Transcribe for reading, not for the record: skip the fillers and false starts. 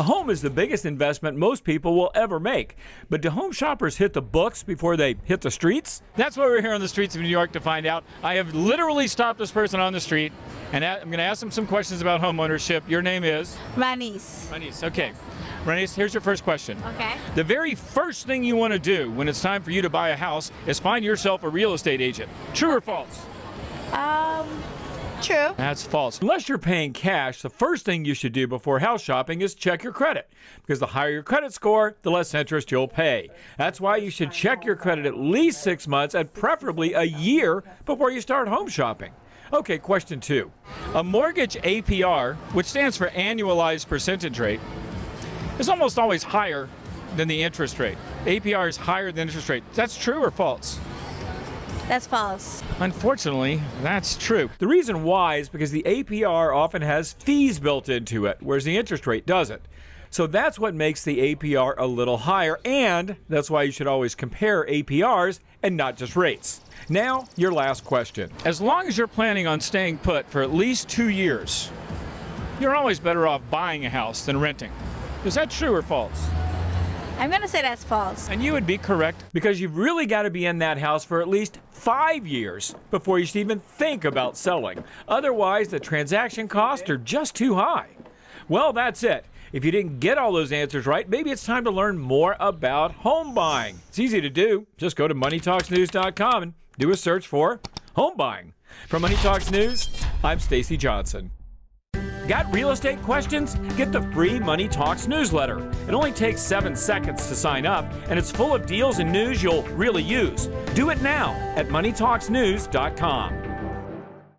A home is the biggest investment most people will ever make. But do home shoppers hit the books before they hit the streets? That's why we're here on the streets of New York to find out. I have literally stopped this person on the street, and I'm going to ask them some questions about home ownership. Your name is? Ranice. Ranice, okay. Ranice, here's your first question. Okay. The very first thing you want to do when it's time for you to buy a house is find yourself a real estate agent. True or false? True. That's false. Unless you're paying cash, the first thing you should do before house shopping is check your credit. Because the higher your credit score, the less interest you'll pay. That's why you should check your credit at least 6 months and preferably a year before you start home shopping. Okay, question 2. A mortgage APR, which stands for annualized percentage rate, is almost always higher than the interest rate. APR is higher than interest rate. That's true or false? That's false. Unfortunately, that's true. The reason why is because the APR often has fees built into it, whereas the interest rate doesn't. So that's what makes the APR a little higher, and that's why you should always compare APRs and not just rates. Now, your last question. As long as you're planning on staying put for at least 2 years, you're always better off buying a house than renting. Is that true or false? I'm going to say that's false. And you would be correct, because you've really got to be in that house for at least 5 years before you should even think about selling. Otherwise, the transaction costs are just too high. Well, that's it. If you didn't get all those answers right, maybe it's time to learn more about home buying. It's easy to do. Just go to moneytalksnews.com and do a search for home buying. From Money Talks News, I'm Stacy Johnson. Got real estate questions? Get the free Money Talks newsletter. It only takes 7 seconds to sign up, and it's full of deals and news you'll really use. Do it now at moneytalksnews.com.